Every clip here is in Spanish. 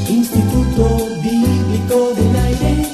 Instituto Bíblico del Aire,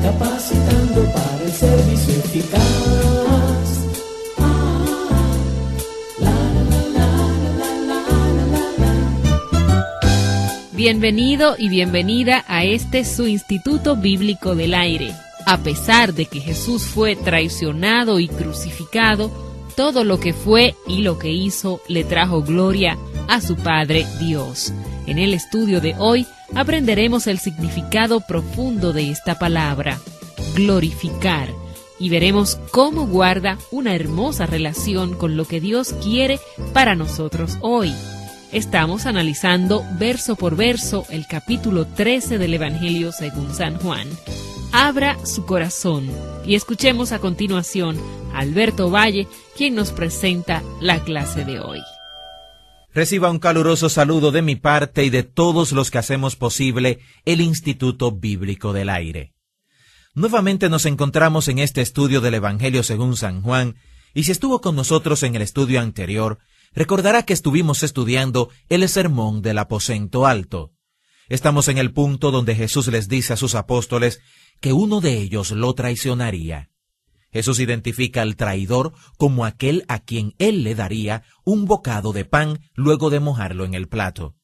capacitando para el servicio eficaz. Bienvenido y bienvenida a este su Instituto Bíblico del Aire. A pesar de que Jesús fue traicionado y crucificado, todo lo que fue y lo que hizo le trajo gloria a su Padre Dios. En el estudio de hoy aprenderemos el significado profundo de esta palabra, glorificar, y veremos cómo guarda una hermosa relación con lo que Dios quiere para nosotros hoy. Estamos analizando verso por verso el capítulo 13 del Evangelio según San Juan. Abra su corazón y escuchemos a continuación a Alberto Valle, quien nos presenta la clase de hoy. Reciba un caluroso saludo de mi parte y de todos los que hacemos posible el Instituto Bíblico del Aire. Nuevamente nos encontramos en este estudio del Evangelio según San Juan, y si estuvo con nosotros en el estudio anterior, recordará que estuvimos estudiando el sermón del aposento alto. Estamos en el punto donde Jesús les dice a sus apóstoles que uno de ellos lo traicionaría. Jesús identifica al traidor como aquel a quien él le daría un bocado de pan luego de mojarlo en el plato.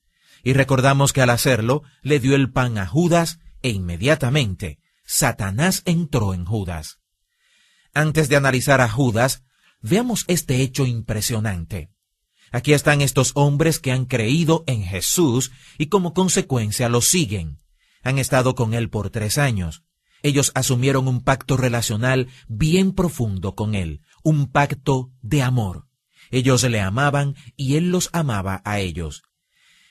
Y recordamos que al hacerlo, le dio el pan a Judas e inmediatamente Satanás entró en Judas. Antes de analizar a Judas, veamos este hecho impresionante. Aquí están estos hombres que han creído en Jesús y como consecuencia lo siguen. Han estado con él por 3 años. Ellos asumieron un pacto relacional bien profundo con él, un pacto de amor. Ellos le amaban y él los amaba a ellos.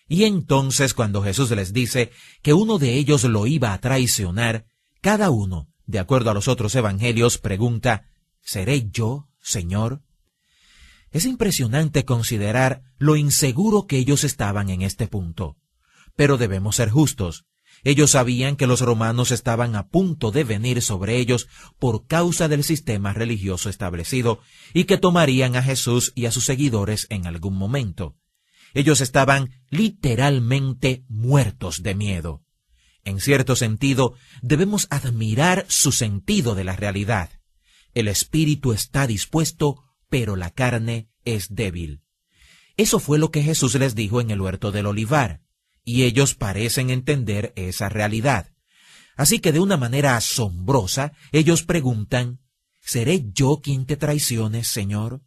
Y entonces cuando Jesús les dice que uno de ellos lo iba a traicionar, cada uno, de acuerdo a los otros evangelios, pregunta, ¿seré yo, Señor? Es impresionante considerar lo inseguro que ellos estaban en este punto. Pero debemos ser justos. Ellos sabían que los romanos estaban a punto de venir sobre ellos por causa del sistema religioso establecido y que tomarían a Jesús y a sus seguidores en algún momento. Ellos estaban literalmente muertos de miedo. En cierto sentido, debemos admirar su sentido de la realidad. El espíritu está dispuesto, pero la carne es débil. Eso fue lo que Jesús les dijo en el huerto del Olivar. Y ellos parecen entender esa realidad. Así que de una manera asombrosa, ellos preguntan, ¿seré yo quien te traicione, Señor?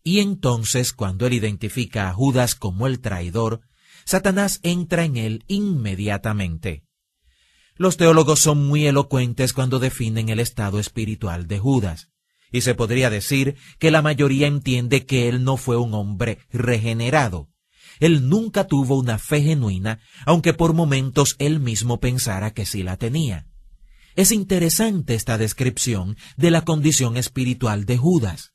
Y entonces, cuando él identifica a Judas como el traidor, Satanás entra en él inmediatamente. Los teólogos son muy elocuentes cuando definen el estado espiritual de Judas, y se podría decir que la mayoría entiende que él no fue un hombre regenerado. Él nunca tuvo una fe genuina, aunque por momentos él mismo pensara que sí la tenía. Es interesante esta descripción de la condición espiritual de Judas.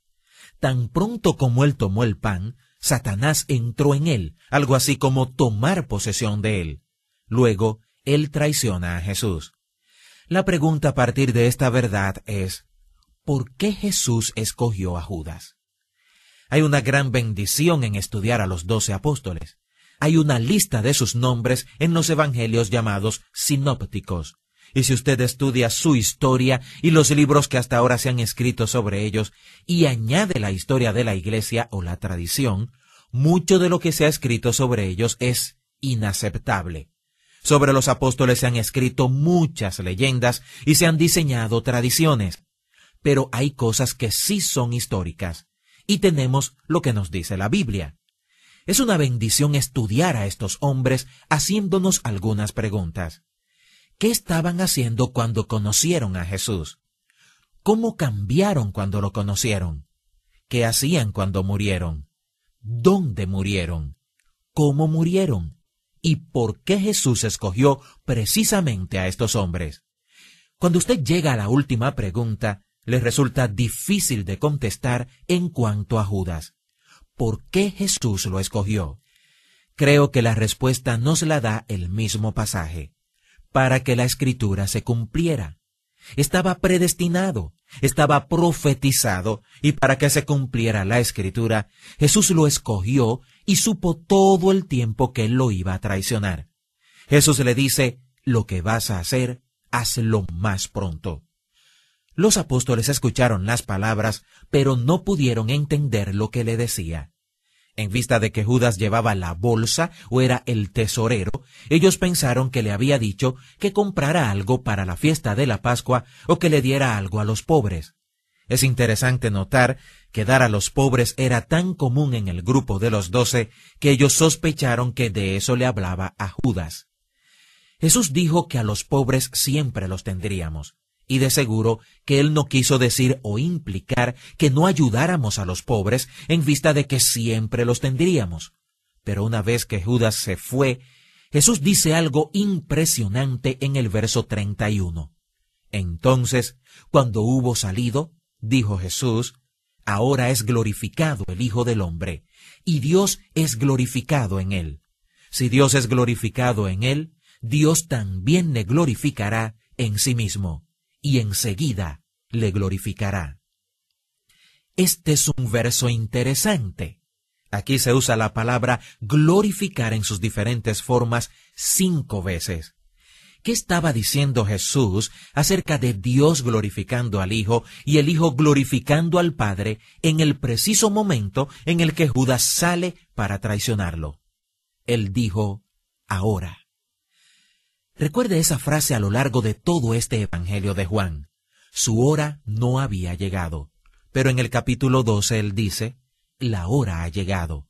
Tan pronto como él tomó el pan, Satanás entró en él, algo así como tomar posesión de él. Luego, él traiciona a Jesús. La pregunta a partir de esta verdad es, ¿por qué Jesús escogió a Judas? Hay una gran bendición en estudiar a los 12 apóstoles. Hay una lista de sus nombres en los evangelios llamados sinópticos. Y si usted estudia su historia y los libros que hasta ahora se han escrito sobre ellos y añade la historia de la iglesia o la tradición, mucho de lo que se ha escrito sobre ellos es inaceptable. Sobre los apóstoles se han escrito muchas leyendas y se han diseñado tradiciones. Pero hay cosas que sí son históricas. Y tenemos lo que nos dice la Biblia. Es una bendición estudiar a estos hombres haciéndonos algunas preguntas. ¿Qué estaban haciendo cuando conocieron a Jesús? ¿Cómo cambiaron cuando lo conocieron? ¿Qué hacían cuando murieron? ¿Dónde murieron? ¿Cómo murieron? ¿Y por qué Jesús escogió precisamente a estos hombres? Cuando usted llega a la última pregunta, le resulta difícil de contestar en cuanto a Judas. ¿Por qué Jesús lo escogió? Creo que la respuesta nos la da el mismo pasaje. Para que la Escritura se cumpliera. Estaba predestinado, estaba profetizado, y para que se cumpliera la Escritura, Jesús lo escogió y supo todo el tiempo que él lo iba a traicionar. Jesús le dice, lo que vas a hacer, hazlo más pronto. Los apóstoles escucharon las palabras, pero no pudieron entender lo que le decía. En vista de que Judas llevaba la bolsa o era el tesorero, ellos pensaron que le había dicho que comprara algo para la fiesta de la Pascua o que le diera algo a los pobres. Es interesante notar que dar a los pobres era tan común en el grupo de los 12 que ellos sospecharon que de eso le hablaba a Judas. Jesús dijo que a los pobres siempre los tendríamos, y de seguro que él no quiso decir o implicar que no ayudáramos a los pobres en vista de que siempre los tendríamos. Pero una vez que Judas se fue, Jesús dice algo impresionante en el verso 31. Entonces, cuando hubo salido, dijo Jesús, ahora es glorificado el Hijo del Hombre, y Dios es glorificado en él. Si Dios es glorificado en él, Dios también le glorificará en sí mismo, y enseguida le glorificará. Este es un verso interesante. Aquí se usa la palabra glorificar en sus diferentes formas 5 veces. ¿Qué estaba diciendo Jesús acerca de Dios glorificando al Hijo y el Hijo glorificando al Padre en el preciso momento en el que Judas sale para traicionarlo? Él dijo, ahora. Recuerde esa frase a lo largo de todo este Evangelio de Juan. Su hora no había llegado. Pero en el capítulo 12 él dice, la hora ha llegado.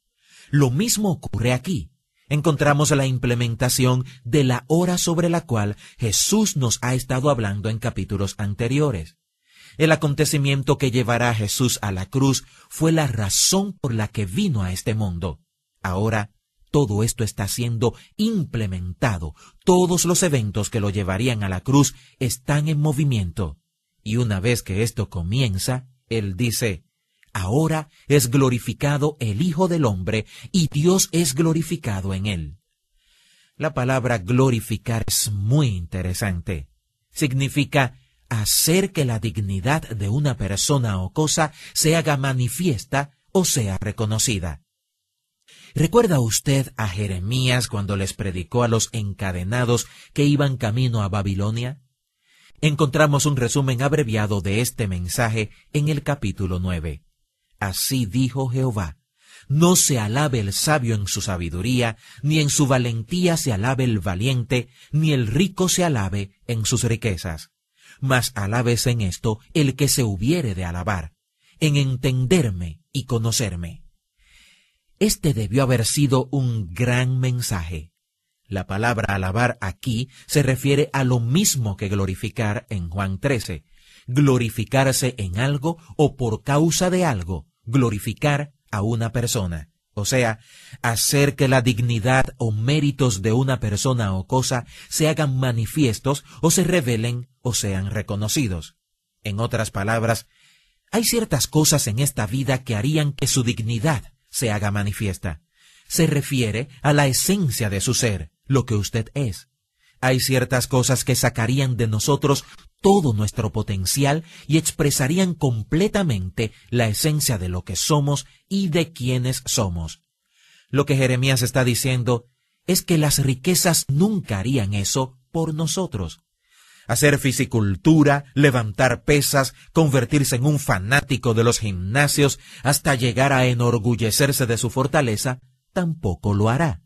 Lo mismo ocurre aquí. Encontramos la implementación de la hora sobre la cual Jesús nos ha estado hablando en capítulos anteriores. El acontecimiento que llevará a Jesús a la cruz fue la razón por la que vino a este mundo. Ahora, todo esto está siendo implementado. Todos los eventos que lo llevarían a la cruz están en movimiento. Y una vez que esto comienza, él dice, ahora es glorificado el Hijo del Hombre y Dios es glorificado en él. La palabra glorificar es muy interesante. Significa hacer que la dignidad de una persona o cosa se haga manifiesta o sea reconocida. ¿Recuerda usted a Jeremías cuando les predicó a los encadenados que iban camino a Babilonia? Encontramos un resumen abreviado de este mensaje en el capítulo 9. Así dijo Jehová, no se alabe el sabio en su sabiduría, ni en su valentía se alabe el valiente, ni el rico se alabe en sus riquezas. Mas alabes en esto el que se hubiere de alabar, en entenderme y conocerme. Este debió haber sido un gran mensaje. La palabra alabar aquí se refiere a lo mismo que glorificar en Juan 13. Glorificarse en algo o por causa de algo, glorificar a una persona. O sea, hacer que la dignidad o méritos de una persona o cosa se hagan manifiestos o se revelen o sean reconocidos. En otras palabras, hay ciertas cosas en esta vida que harían que su dignidad se haga manifiesta. Se refiere a la esencia de su ser, lo que usted es. Hay ciertas cosas que sacarían de nosotros todo nuestro potencial y expresarían completamente la esencia de lo que somos y de quienes somos. Lo que Jeremías está diciendo es que las riquezas nunca harían eso por nosotros. Hacer fisicultura, levantar pesas, convertirse en un fanático de los gimnasios, hasta llegar a enorgullecerse de su fortaleza, tampoco lo hará.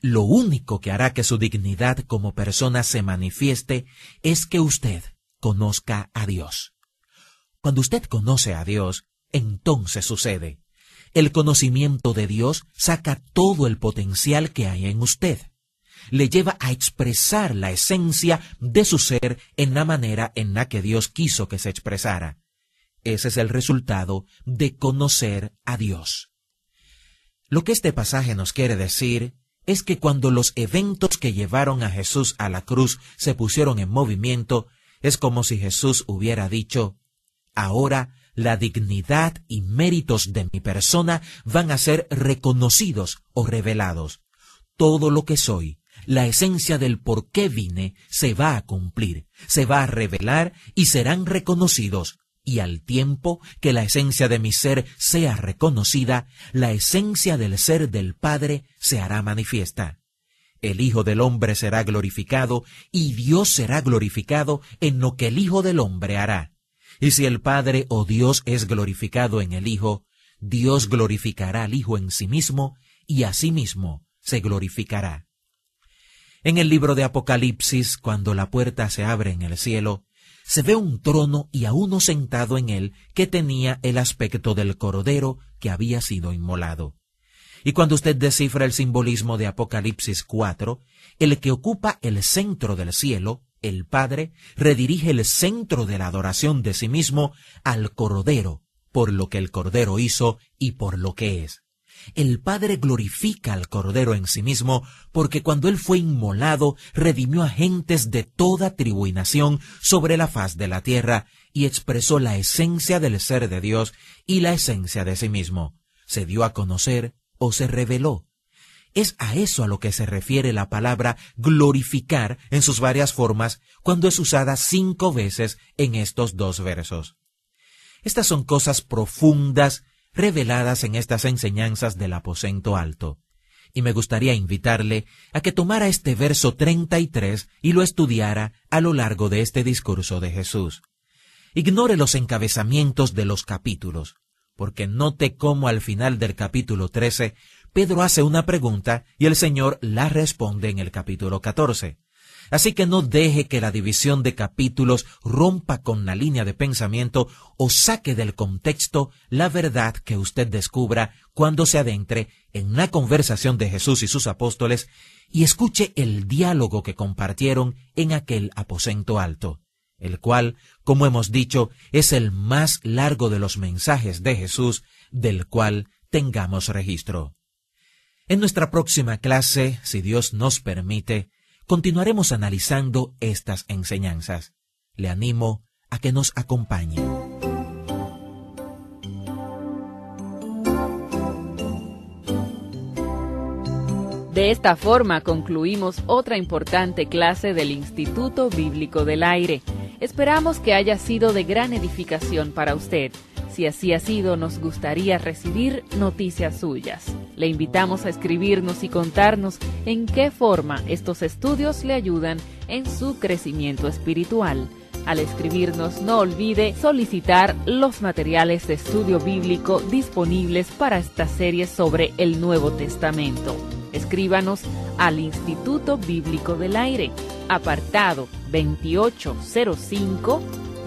Lo único que hará que su dignidad como persona se manifieste es que usted conozca a Dios. Cuando usted conoce a Dios, entonces sucede. El conocimiento de Dios saca todo el potencial que hay en usted. Le lleva a expresar la esencia de su ser en la manera en la que Dios quiso que se expresara. Ese es el resultado de conocer a Dios. Lo que este pasaje nos quiere decir es que cuando los eventos que llevaron a Jesús a la cruz se pusieron en movimiento, es como si Jesús hubiera dicho, ahora la dignidad y méritos de mi persona van a ser reconocidos o revelados. Todo lo que soy, la esencia del por qué vine, se va a cumplir, se va a revelar y serán reconocidos. Y al tiempo que la esencia de mi ser sea reconocida, la esencia del ser del Padre se hará manifiesta. el Hijo del Hombre será glorificado, y Dios será glorificado en lo que el Hijo del Hombre hará. Y si el Padre o Dios es glorificado en el Hijo, Dios glorificará al Hijo en sí mismo, y asimismo se glorificará. En el libro de Apocalipsis, cuando la puerta se abre en el cielo, se ve un trono y a uno sentado en él que tenía el aspecto del Cordero que había sido inmolado. Y cuando usted descifra el simbolismo de Apocalipsis 4, el que ocupa el centro del cielo, el Padre, redirige el centro de la adoración de sí mismo al Cordero, por lo que el Cordero hizo y por lo que es. El Padre glorifica al Cordero en sí mismo, porque cuando Él fue inmolado, redimió a gentes de toda tribu y nación sobre la faz de la tierra, y expresó la esencia del ser de Dios y la esencia de sí mismo. Se dio a conocer o se reveló. Es a eso a lo que se refiere la palabra glorificar en sus varias formas, cuando es usada 5 veces en estos 2 versos. Estas son cosas profundas reveladas en estas enseñanzas del aposento alto. Y me gustaría invitarle a que tomara este verso 33 y lo estudiara a lo largo de este discurso de Jesús. Ignore los encabezamientos de los capítulos, porque note cómo al final del capítulo 13, Pedro hace una pregunta y el Señor la responde en el capítulo 14. Así que no deje que la división de capítulos rompa con la línea de pensamiento o saque del contexto la verdad que usted descubra cuando se adentre en la conversación de Jesús y sus apóstoles y escuche el diálogo que compartieron en aquel aposento alto, el cual, como hemos dicho, es el más largo de los mensajes de Jesús del cual tengamos registro. En nuestra próxima clase, si Dios nos permite, continuaremos analizando estas enseñanzas. Le animo a que nos acompañe. De esta forma concluimos otra importante clase del Instituto Bíblico del Aire. Esperamos que haya sido de gran edificación para usted. Si así ha sido, nos gustaría recibir noticias suyas. Le invitamos a escribirnos y contarnos en qué forma estos estudios le ayudan en su crecimiento espiritual. Al escribirnos, no olvide solicitar los materiales de estudio bíblico disponibles para esta serie sobre el Nuevo Testamento. Escríbanos al Instituto Bíblico del Aire, apartado 2805,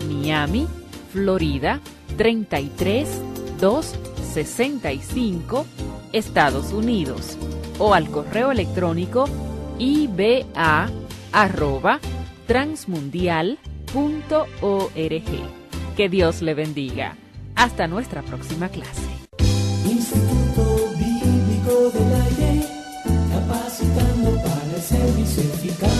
Miami, Florida, 33265, Estados Unidos, o al correo electrónico iba@transmundial.org. Que Dios le bendiga. Hasta nuestra próxima clase. Instituto Bíblico del Aire, capacitando para el servicio eficaz.